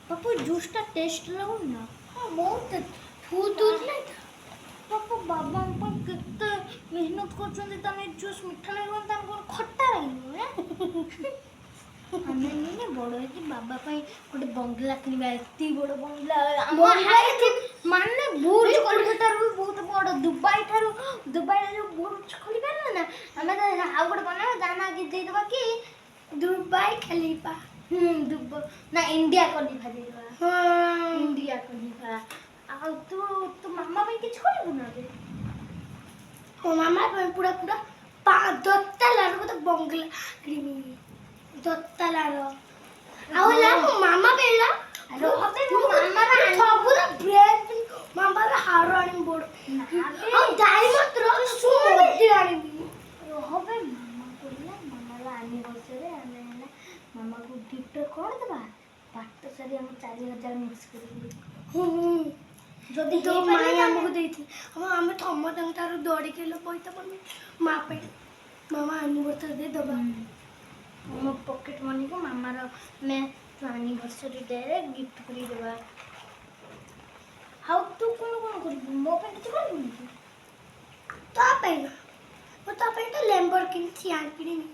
पापा जूसटा टेस्ट लगो ना। हाँ बहुत फूट नहीं था पापा बाबा हम पर कितने मेहनत करछन तने जूस मिठा लागो तन खट्टा लागिनो ଆମେ ମାନେ ବଡ଼ ହେଇକି ବାବା ପାଇଁ ଗୋଟେ ବଙ୍ଗଲା କିଣିବା ଏତେ ବଡ଼ ବଙ୍ଗଲା ମାନେ ବୁର୍ଜ କଲିକତାରୁ ବି ବହୁତ ବଡ଼ ଦୁବାଇରେ ଯୋଉ ବୁର୍ଜ ଖଲିଫା ନୁହେଁ ନା ଆମେ ଆଉ ଗୋଟେ ବନେଇବା ତା ନାଁ କି ଦେଇଦେବା କି दुबई खलीफा ନା ଇଣ୍ଡିଆ କଲିଫା ଦେଇଦେବା हाँ ଇଣ୍ଡିଆ କଲିଫା ଆଉ ତୁ ମାମା ପାଇଁ କିଛି କରିବୁ ନା ବେ ମୋ ମାମା ପୁରା ପୁରା 10 ଲାର ଗୋଟେ ବଙ୍ଗଲା କିଣିବି 10 ଲାର ଆଉ ହେଲା ମୋ ମାମା ବେଲା ରହବେ ମୋ ମାମାର ସବୁର ବ୍ରେଡ ମାମାର ହାର ଆଣି ବଡ ଆଉ ଡାଇମଣ୍ଡ ର ସୁମତି ଆଣିବି ରହବେ ମାମା କହିଲା ମାମାର ଆନିଭର୍ସରୀ ଆମେ ହେଲା ମାମାକୁ ଗିଫ୍ଟ କ'ଣ ଦେବା ପାଟ ଶାଢ଼ୀ ଆମେ 4000 ମିକ୍ସ କରିକି ଯଦି तो ହେଇପାରିବ माई ତାହେଲେ ଆମକୁ ଦେଇଥିଲେ ଆମେ ସମସ୍ତଙ୍କ ଠାରୁ ଦୌଡ଼ିକି ପଇସା ପାଇଲୁ ମା ପାଇଁ ମାମା ଆନିଭର୍ସରୀ ଦେଇ ଦେବା ମୋ ପକେଟ୍ ମନିକୁ ମାମାର ଆମେ ଆନିଭର୍ସରୀ ଡେରେ ଗିଫ୍ଟ କରି ଦେବା ଆଉ ତୁ କ'ଣ କରିବୁ ମୋ ପାଇଁ କିଛି କରିବୁନି କି ତା ପାଇଁ ନା ମୁଁ ତା ପାଇଁ ତ ଲେମ୍ବରଗିନି ସିଆନ୍ କିଣିବି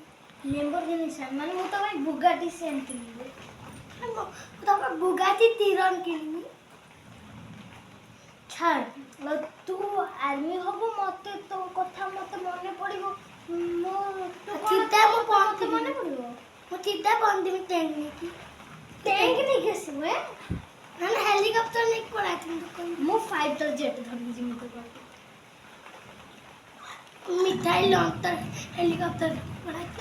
ଲେମ୍ବରଗିନି ସାନ୍ ମାନେ ମୁଁ ତ ପାଇଁ ବୁଗାଟି ସେନ୍ କିଣିବି ମୁଁ ତା ପାଇଁ ବୁଗାଟି ତିରନ୍ କିଣିବି ଛାଡ଼ ତୁ ଆର୍ମି ହବୁ ମତେ ତୋ କଥା ମତେ ମନେ ପଡ଼ିବ ମୁଁ ତୁ ଚିନ୍ତା ମୁଁ ମତେ ପହଞ୍ଚିବି ମନେ ପଡ଼ିବ ମୁଁ ଚିନ୍ତା ପହଞ୍ଚିବି ଟ୍ରେନ୍ ନେଇକି ଟେଙ୍କ ନେଇକି ଆସିବୁ ମାନେ ହେଲିକପ୍ଟର ନେଇକି ପଳାଇଥିଲି ଦୋକାନ ମୁଁ ଫାଇଟର ଜେଟ୍ ଧରିକି ଯିବି ତୋ ପାଖକୁ ମିଠାଇ ଲଙ୍କା ହେଲିକପ୍ଟର ପଳାଇଥିଲି